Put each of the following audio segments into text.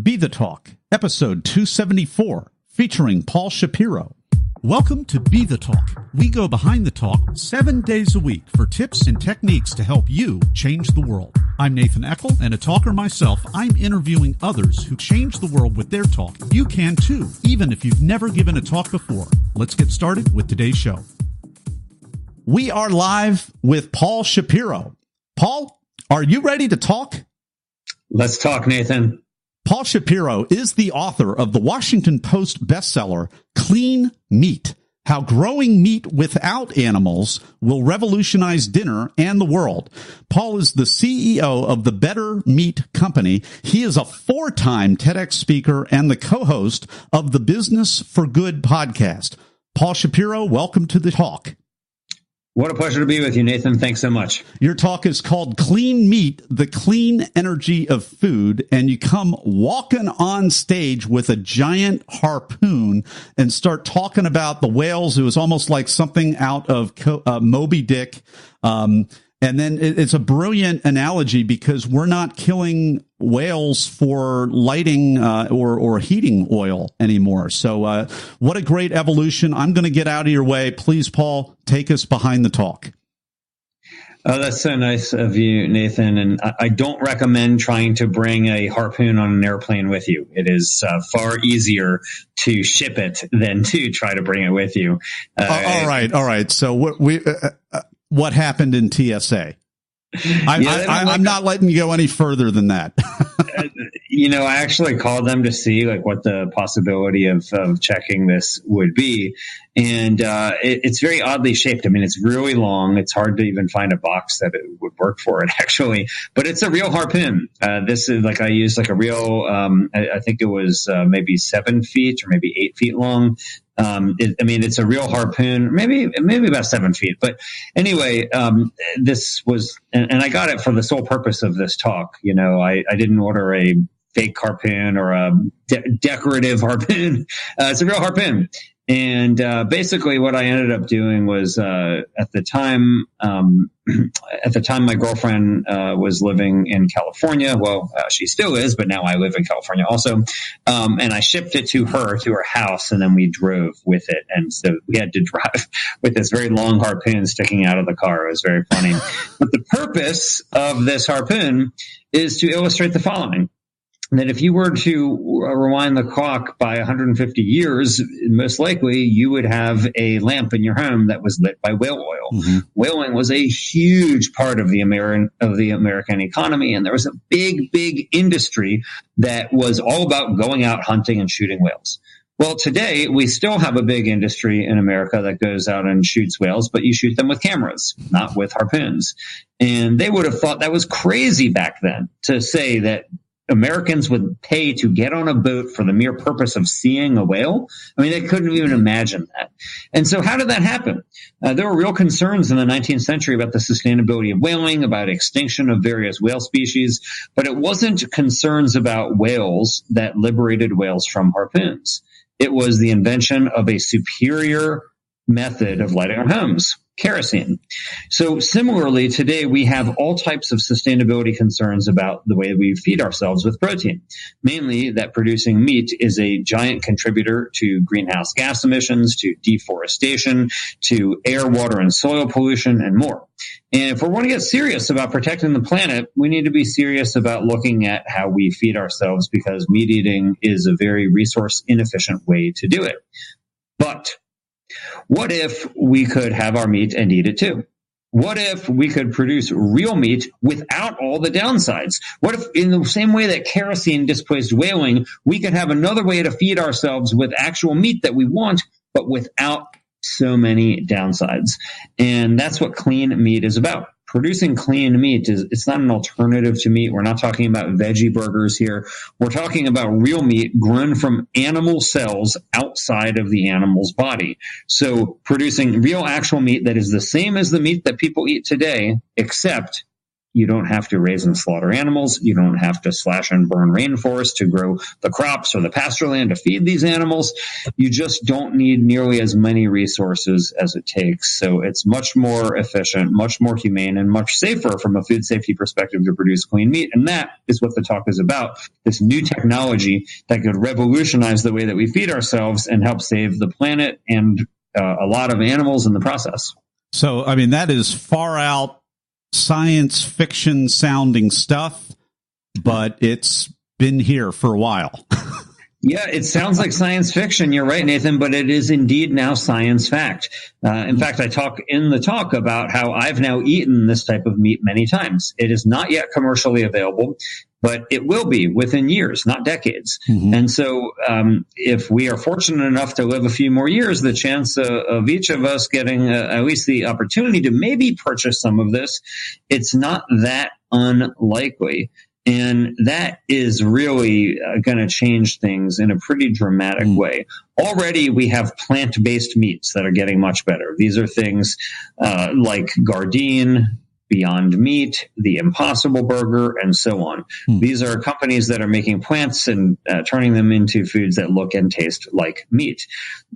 BeTheTalk, episode 274, featuring Paul Shapiro. Welcome to BeTheTalk. We go behind the talk 7 days a week for tips and techniques to help you change the world. I'm Nathan Eckel, and a talker myself. I'm interviewing others who change the world with their talk. You can too, even if you've never given a talk before. Let's get started with today's show. We are live with Paul Shapiro. Paul, are you ready to talk? Let's talk, Nathan. Paul Shapiro is the author of the Washington Post bestseller, Clean Meat: How Growing Meat Without Animals Will Revolutionize Dinner and the World. Paul is the CEO of the Better Meat Company. He is a 4-time TEDx speaker and the co-host of the Business for Good podcast. Paul Shapiro, welcome to the talk. What a pleasure to be with you, Nathan. Thanks so much. Your talk is called Clean Meat, the Clean Energy of Food, and you come walking on stage with a giant harpoon and start talking about the whales. It was almost like something out of Moby Dick. And then it's a brilliant analogy because we're not killing whales for lighting or heating oil anymore. So what a great evolution. I'm going to get out of your way. Please, Paul, take us behind the talk. Oh, that's so nice of you, Nathan. And I don't recommend trying to bring a harpoon on an airplane with you. It is far easier to ship it than to try to bring it with you. All right. So what happened in TSA? I'm not letting you go any further than that. I actually called them to see what the possibility of checking this would be. And it's very oddly shaped. I mean, it's really long. It's hard to even find a box that it would work for it, actually. But it's a real harpoon. This is I used a real, I think it was maybe 7 feet or maybe 8 feet long. It's a real harpoon, maybe about 7 feet. But anyway, this was, and I got it for the sole purpose of this talk. I didn't order a fake harpoon or a decorative harpoon. It's a real harpoon. And basically what I ended up doing was at the time my girlfriend was living in California. Well, she still is, but now I live in California also. And I shipped it to her house, and then we drove with it. And so we had to drive with this very long harpoon sticking out of the car. It was very funny. But the purpose of this harpoon is to illustrate the following. That if you were to rewind the clock by 150 years, most likely you would have a lamp in your home that was lit by whale oil. Mm-hmm. Whaling was a huge part of the American economy, and there was a big industry that was all about going out hunting and shooting whales. Well, today we still have a big industry in America that goes out and shoots whales, but you shoot them with cameras, not with harpoons. And they would have thought that was crazy back then to say that Americans would pay to get on a boat for the mere purpose of seeing a whale. I mean, they couldn't even imagine that. And so how did that happen? There were real concerns in the 19th century about the sustainability of whaling, about extinction of various whale species, but it wasn't concerns about whales that liberated whales from harpoons. It was the invention of a superior method of lighting our homes. Kerosene. So similarly, today we have all types of sustainability concerns about the way we feed ourselves with protein, mainly that producing meat is a giant contributor to greenhouse gas emissions, to deforestation, to air, water, and soil pollution, and more. And if we want to get serious about protecting the planet, we need to be serious about looking at how we feed ourselves, because meat eating is a very resource inefficient way to do it. But what if we could have our meat and eat it too? What if we could produce real meat without all the downsides? What if, in the same way that kerosene displaced whaling, we could have another way to feed ourselves with actual meat that we want, but without so many downsides? And that's what clean meat is about. Producing clean meat it's not an alternative to meat. We're not talking about veggie burgers here. We're talking about real meat grown from animal cells outside of the animal's body. So producing real actual meat that is the same as the meat that people eat today, except You don't have to raise and slaughter animals. You don't have to slash and burn rainforests to grow the crops or the pasture land to feed these animals. You just don't need nearly as many resources as it takes. So it's much more efficient, much more humane, and much safer from a food safety perspective to produce clean meat. And that is what the talk is about, this new technology that could revolutionize the way that we feed ourselves and help save the planet and a lot of animals in the process. So, I mean, that is far out science fiction sounding stuff, but it's been here for a while. Yeah, it sounds like science fiction. You're right, Nathan, but it is indeed now science fact. In fact, I talk in the talk about how I've now eaten this type of meat many times. It is not yet commercially available, but it will be within years, not decades. Mm-hmm. And so if we are fortunate enough to live a few more years, the chance of each of us getting at least the opportunity to maybe purchase some of this, it's not that unlikely. And that is really going to change things in a pretty dramatic way. Already, we have plant-based meats that are getting much better. These are things like Gardein, Beyond Meat, the Impossible Burger, and so on. These are companies that are making plants and turning them into foods that look and taste like meat.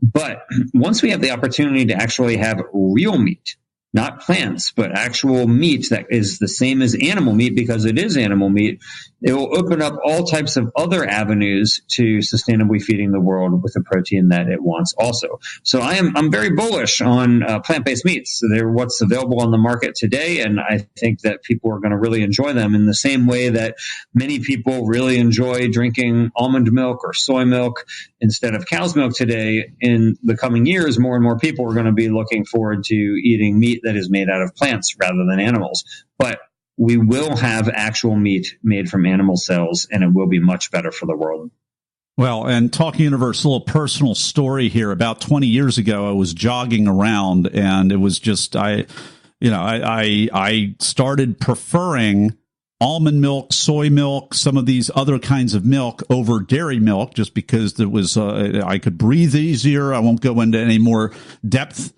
But once we have the opportunity to actually have real meat, not plants, but actual meat that is the same as animal meat because it is animal meat, it will open up all types of other avenues to sustainably feeding the world with the protein that it wants also. So I'm very bullish on plant-based meats. They're what's available on the market today, and I think that people are going to really enjoy them in the same way that many people really enjoy drinking almond milk or soy milk instead of cow's milk today. In the coming years, more and more people are going to be looking forward to eating meat that is made out of plants rather than animals. But we will have actual meat made from animal cells, and it will be much better for the world. Well, and Talking Universe, a little personal story here. About 20 years ago, I was jogging around, and it was just, I started preferring almond milk, soy milk, some of these other kinds of milk over dairy milk, just because it was, I could breathe easier. I won't go into any more depth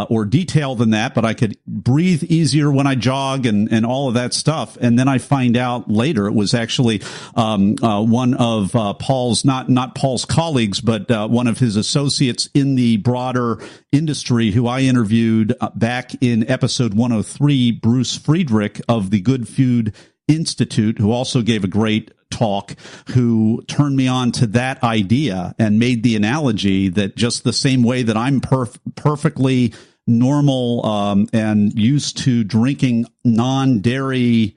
or detail than that, but I could breathe easier when I jog and all of that stuff. And then I find out later it was actually one of Paul's, not Paul's colleagues, but one of his associates in the broader industry who I interviewed back in episode 103, Bruce Friedrich of the Good Food Institute, who also gave a great talk, who turned me on to that idea and made the analogy that just the same way that I'm perfectly normal and used to drinking non-dairy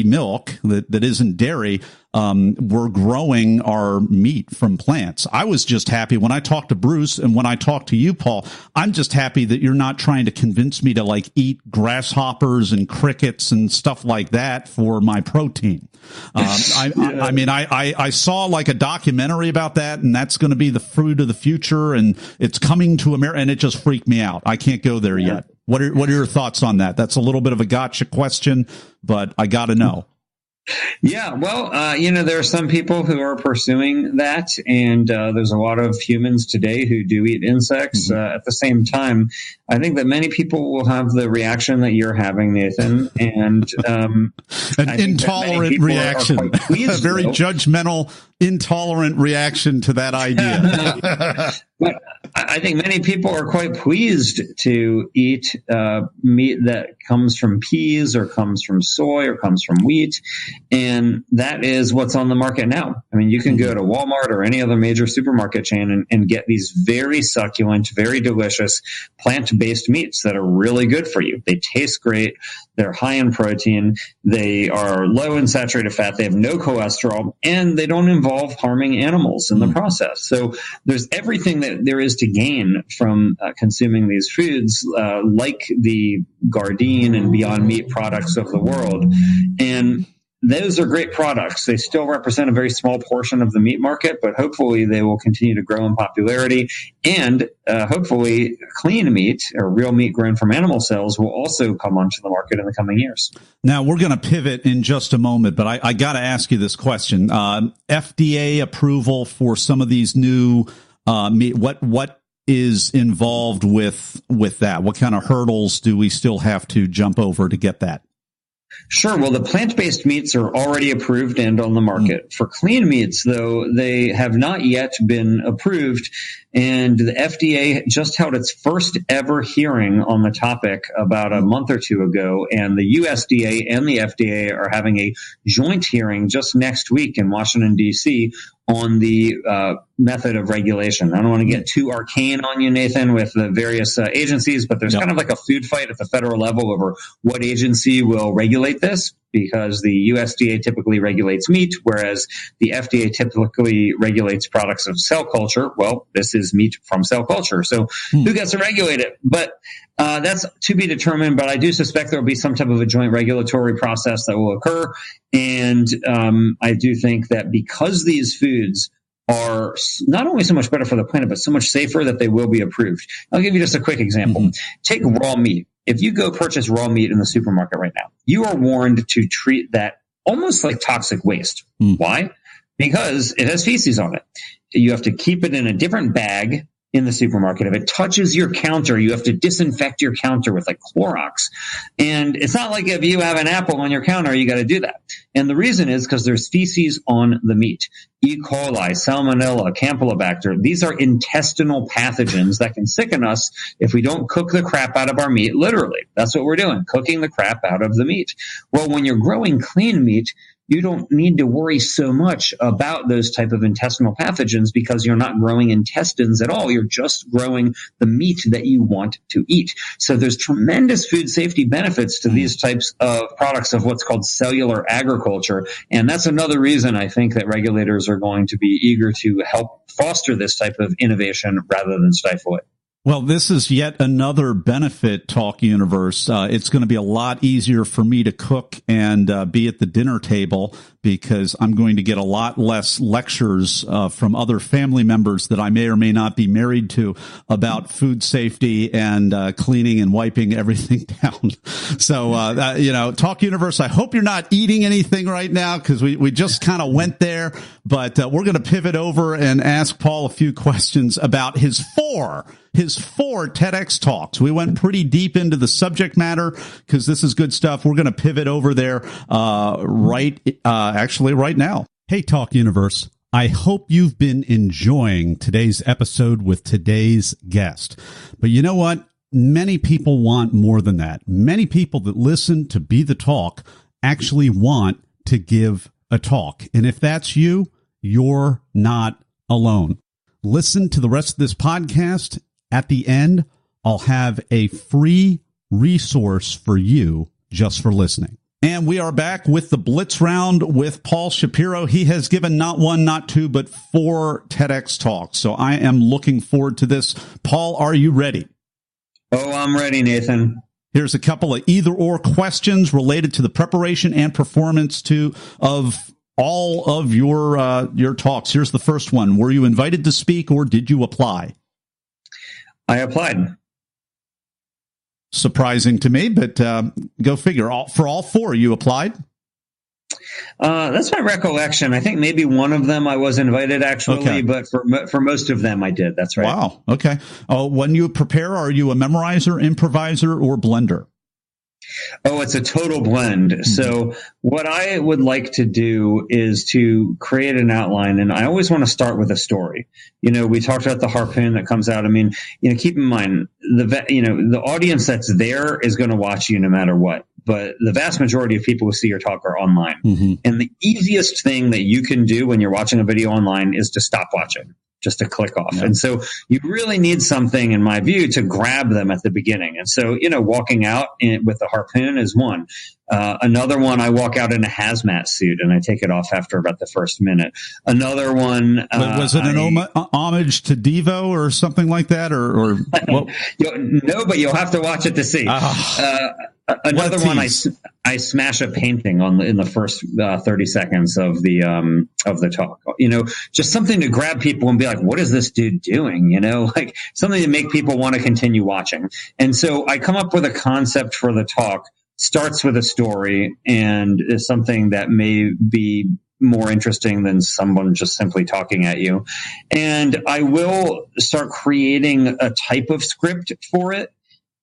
milk that isn't dairy, we're growing our meat from plants. I was just happy when I talked to Bruce and when I talked to you, Paul, I'm just happy that you're not trying to convince me to like eat grasshoppers and crickets and stuff like that for my protein. I mean, I saw like a documentary about that, and that's going to be the fruit of the future, and it's coming to America, and it just freaked me out. I can't go there yet. What are your thoughts on that? That's a little bit of a gotcha question, but I got to know. Yeah, well, there are some people who are pursuing that, and there's a lot of humans today who do eat insects. At the same time, I think that many people will have the reaction that you're having, Nathan, and an intolerant reaction, a very judgmental, intolerant reaction to that idea. But I think many people are quite pleased to eat meat that comes from peas or comes from soy or comes from wheat. And that is what's on the market now. I mean, you can go to Walmart or any other major supermarket chain and get these very succulent, very delicious plant-based meats that are really good for you. They taste great. They're high in protein. They are low in saturated fat. They have no cholesterol, and they don't involve harming animals in the process. So there's everything that there is to gain from consuming these foods, like the Gardein and Beyond Meat products of the world. And those are great products. They still represent a very small portion of the meat market, but hopefully they will continue to grow in popularity. And hopefully clean meat or real meat grown from animal cells will also come onto the market in the coming years. Now, we're going to pivot in just a moment, but I got to ask you this question. FDA approval for some of these new meat, what is involved with that? What kind of hurdles do we still have to jump over to get that? Sure. Well, the plant-based meats are already approved and on the market. For clean meats, though, they have not yet been approved. And the FDA just held its first ever hearing on the topic about a month or two ago. And the USDA and the FDA are having a joint hearing just next week in Washington, D.C. on the method of regulation. I don't want to get too arcane on you, Nathan, with the various agencies, but there's kind of like a food fight at the federal level over what agency will regulate this, because the USDA typically regulates meat, whereas the FDA typically regulates products of cell culture. Well, this is meat from cell culture. So who gets to regulate it? But that's to be determined, but I do suspect there will be some type of a joint regulatory process that will occur. And I do think that because these foods are not only so much better for the planet, but so much safer, that they will be approved. I'll give you just a quick example. Take raw meat. If you go purchase raw meat in the supermarket right now, you are warned to treat that almost like toxic waste. Why? Because it has feces on it. You have to keep it in a different bag in the supermarket. If it touches your counter, you have to disinfect your counter with like Clorox. And it's not like if you have an apple on your counter, you got to do that. And the reason is because there's feces on the meat. E. coli, salmonella, campylobacter. These are intestinal pathogens that can sicken us if we don't cook the crap out of our meat. Literally, that's what we're doing, cooking the crap out of the meat. Well, when you're growing clean meat, you don't need to worry so much about those type of intestinal pathogens because you're not growing intestines at all. You're just growing the meat that you want to eat. So there's tremendous food safety benefits to these types of products of what's called cellular agriculture. And that's another reason I think that regulators are going to be eager to help foster this type of innovation rather than stifle it. Well, this is yet another benefit, Talk Universe. It's going to be a lot easier for me to cook and be at the dinner table because I'm going to get a lot less lectures from other family members that I may or may not be married to about food safety and cleaning and wiping everything down. So, Talk Universe, I hope you're not eating anything right now because we just kind of went there. But we're going to pivot over and ask Paul a few questions about his four TEDx talks. We went pretty deep into the subject matter because this is good stuff. We're going to pivot over there right now. Hey, Talk Universe. I hope you've been enjoying today's episode with today's guest. But you know what? Many people want more than that. Many people that listen to Be the Talk actually want to give a talk. And if that's you, you're not alone. Listen to the rest of this podcast. At the end, I'll have a free resource for you just for listening. And we are back with the Blitz Round with Paul Shapiro. He has given not one, not two, but 4 TEDx talks. So I am looking forward to this. Paul, are you ready? Oh, I'm ready, Nathan. Here's a couple of either-or questions related to the preparation and performance of all of your talks. Here's the first one. Were you invited to speak or did you apply? I applied. Surprising to me, but go figure. For all 4, you applied? That's my recollection. I think maybe one of them I was invited, actually, okay. But for most of them I did. That's right. Wow. Okay. When you prepare, are you a memorizer, improviser, or blender? Oh, it's a total blend. Mm-hmm. So what I would like to do is to create an outline, and I always want to start with a story. We talked about the harpoon that comes out. I mean, keep in mind the audience that's there is going to watch you no matter what. But the vast majority of people who see your talk are online. Mm-hmm. And the easiest thing that you can do when you're watching a video online is to stop watching, just to click off. Yeah. And so you really need something, in my view, to grab them at the beginning. And so, walking out with the harpoon is one. Another one, I walk out in a hazmat suit and I take it off after about the first minute. Another one. Was it an homage to Devo or something like that? Or no, but you'll have to watch it to see. Another one, I smash a painting in the first 30 seconds of the talk. Just something to grab people and be like, "What is this dude doing?" Like something to make people want to continue watching. And so I come up with a concept for the talk. Starts with a story and is something that may be more interesting than someone just simply talking at you. And I will start creating a type of script for it.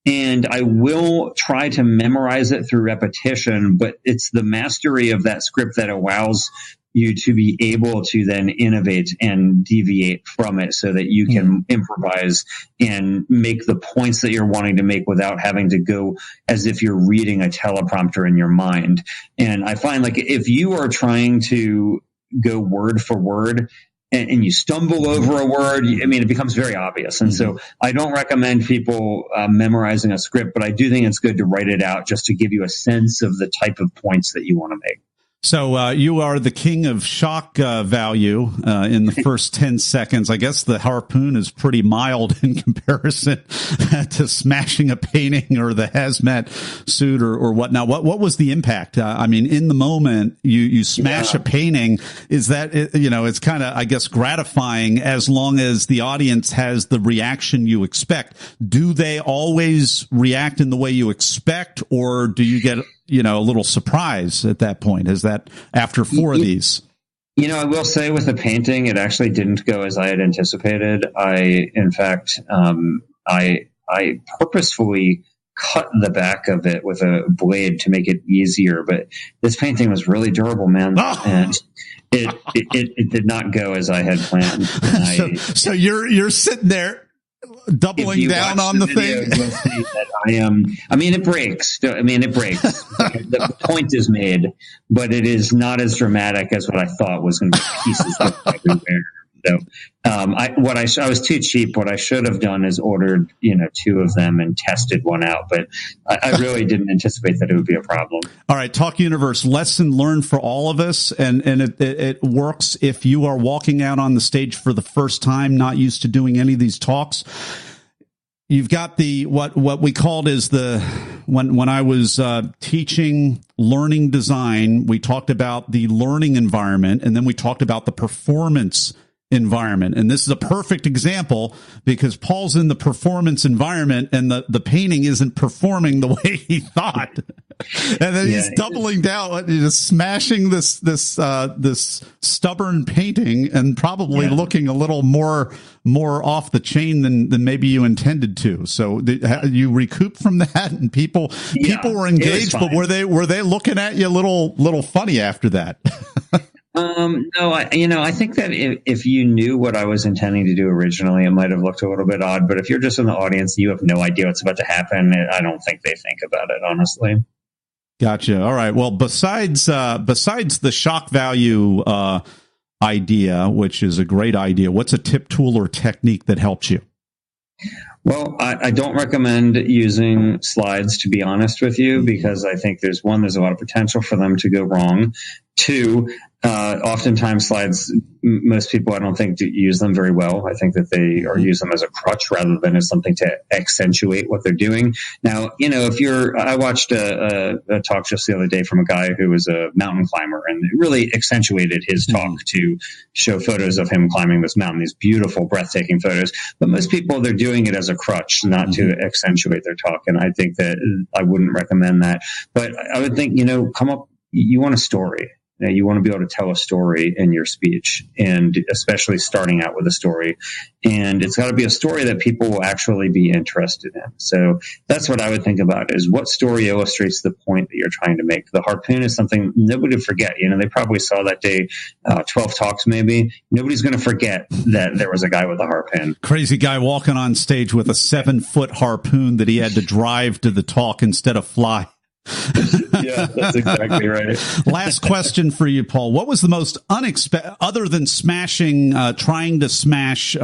And I will try to memorize it through repetition, but it's the mastery of that script that allows you to be able to then innovate and deviate from it so that you can improvise and make the points that you're wanting to make without having to go as if you're reading a teleprompter in your mind. And I find, like, if you are trying to go word for word and you stumble over a word, I mean, it becomes very obvious. And so I don't recommend people memorizing a script, but I do think it's good to write it out just to give you a sense of the type of points that you want to make. So you are the king of shock value in the first 10 seconds. I guess the harpoon is pretty mild in comparison to smashing a painting or the hazmat suit or whatnot. What was the impact? I mean, in the moment, you smash a painting. Is that, you know, it's kind of, I guess, gratifying as long as the audience has the reaction you expect. Do they always react in the way you expect, or do you get, you know, a little surprise at that point? Is that after 4 of these? You know, I will say with the painting, it actually didn't go as I had anticipated. In fact, I purposefully cut the back of it with a blade to make it easier. But this painting was really durable, man. And it did not go as I had planned. So you're sitting there doubling down on the video, thing. You'll see that I mean, it breaks. The point is made, but it is not as dramatic as what I thought was going to be pieces everywhere. So, I was too cheap. What I should have done is ordered, 2 of them and tested one out, but I really didn't anticipate that it would be a problem. All right. Talk Universe, lesson learned for all of us. And it works if you are walking out on the stage for the first time, not used to doing any of these talks. You've got the, what we called is when I was teaching learning design, we talked about the learning environment, and then we talked about the performance environment. And this is a perfect example because Paul's in the performance environment and the painting isn't performing the way he thought. And then he's doubling down, just smashing this stubborn painting and probably looking a little more off the chain than maybe you intended to. So you recouped from that, and people were engaged, but were they looking at you a little funny after that? No, I think that if you knew what I was intending to do originally, it might have looked a little bit odd. But if you're just in the audience, you have no idea what's about to happen. I don't think they think about it, honestly. Gotcha. All right. Well, besides the shock value idea, which is a great idea, what's a tip, tool, or technique that helps you? Well, I don't recommend using slides, to be honest with you, because I think there's a lot of potential for them to go wrong. 2, oftentimes slides, most people, I don't think, use them very well. I think that they use them as a crutch rather than as something to accentuate what they're doing. Now, I watched a talk just the other day from a guy who was a mountain climber, and it really accentuated his talk to show photos of him climbing this mountain, these beautiful, breathtaking photos. But most people, they're doing it as a crutch, not to accentuate their talk. And I think that I wouldn't recommend that. But I would think, you want a story. You want to be able to tell a story in your speech, and especially starting out with a story. And it's got to be a story that people will actually be interested in. So that's what I would think about, is what story illustrates the point that you're trying to make. The harpoon is something nobody would forget. They probably saw that day 12 talks maybe. Nobody's going to forget that there was a guy with a harpoon. Crazy guy walking on stage with a 7-foot harpoon that he had to drive to the talk instead of fly. Yeah, that's exactly right. Last question for you, Paul. What was the most unexpected, other than trying to smash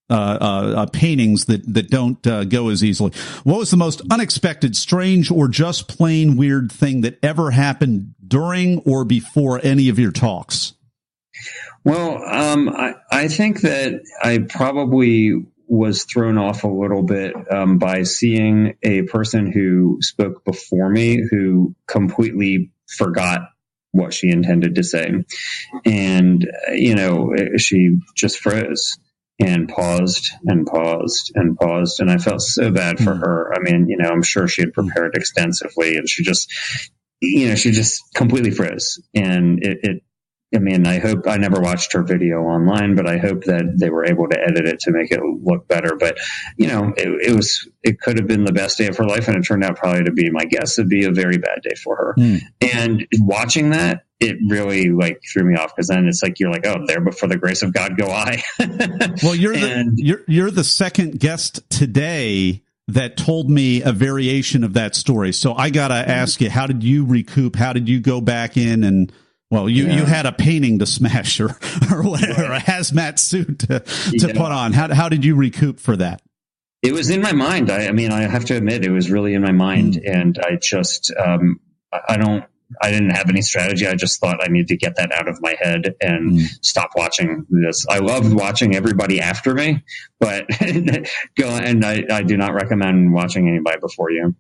paintings that don't go as easily? What was the most unexpected, strange, or just plain weird thing that ever happened during or before any of your talks? Well, I think that I probably was thrown off a little bit by seeing a person who spoke before me who completely forgot what she intended to say. And, she just froze and paused and paused and paused. And I felt so bad for her. I mean, I'm sure she had prepared extensively, and she just completely froze. And it I mean, I hope I never watched her video online, but I hope that they were able to edit it to make it look better. But, it could have been the best day of her life. And it turned out probably to be, my guess, it'd be a very bad day for her. And watching that, it really threw me off, because then it's like, you're like, oh, there, but for the grace of God, go I. Well, you're the second guest today that told me a variation of that story. So I got to ask you, how did you recoup? How did you go back in and, well, you had a painting to smash or whatever, a hazmat suit to put on. How did you recoup for that? It was in my mind. I have to admit, it was really in my mind. And I just, I didn't have any strategy. I just thought I need to get that out of my head and stop watching this. I loved watching everybody after me, but I do not recommend watching anybody before you.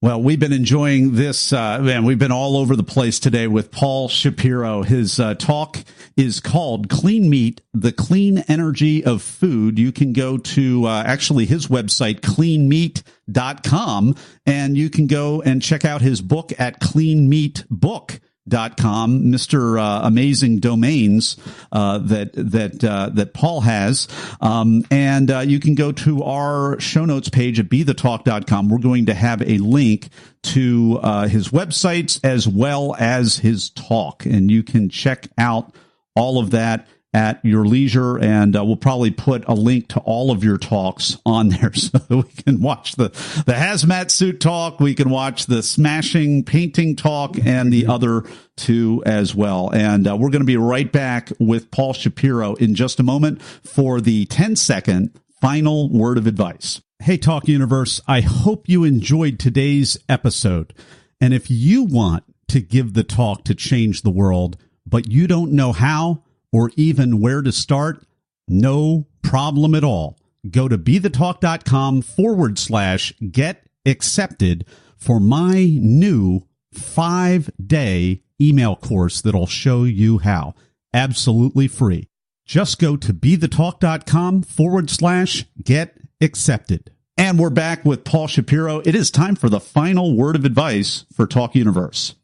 Well, we've been enjoying this. We've been all over the place today with Paul Shapiro. His talk is called Clean Meat, the Clean Energy of Food. You can go to actually his website, cleanmeat.com, and you can go and check out his book at cleanmeatbook.com. Mr. Amazing Domains that Paul has. And you can go to our show notes page at BeTheTalk.com. We're going to have a link to his websites as well as his talk, and you can check out all of that at your leisure, and we'll probably put a link to all of your talks on there so that we can watch the hazmat suit talk, we can watch the smashing painting talk, and the other two as well. And we're going to be right back with Paul Shapiro in just a moment for the 10-second final word of advice. Hey, Talk Universe, I hope you enjoyed today's episode. And if you want to give the talk to change the world, but you don't know how, or even where to start, no problem at all. Go to BeTheTalk.com/get accepted for my new 5-day email course that'll show you how. Absolutely free. Just go to BeTheTalk.com/get accepted. And we're back with Paul Shapiro. It is time for the final word of advice for Talk Universe.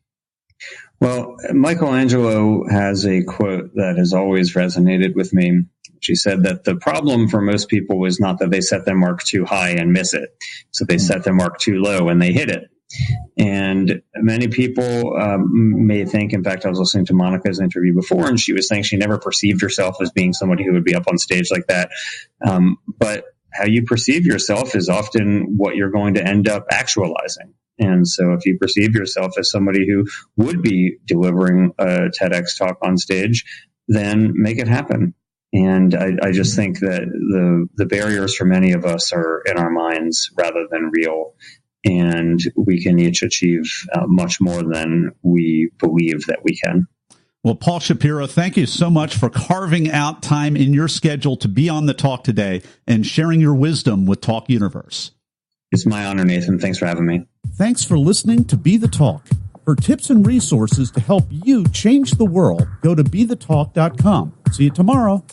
Well, Michelangelo has a quote that has always resonated with me. She said that the problem for most people is not that they set their mark too high and miss it. So they set their mark too low and they hit it. And many people may think, in fact, I was listening to Monica's interview before, and she was saying she never perceived herself as being somebody who would be up on stage like that. But how you perceive yourself is often what you're going to end up actualizing. And so if you perceive yourself as somebody who would be delivering a TEDx talk on stage, then make it happen. And I just think that the barriers for many of us are in our minds rather than real. And we can each achieve much more than we believe that we can. Well, Paul Shapiro, thank you so much for carving out time in your schedule to be on the talk today and sharing your wisdom with Talk Universe. It's my honor, Nathan. Thanks for having me. Thanks for listening to Be The Talk. For tips and resources to help you change the world, go to BeTheTalk.com. See you tomorrow.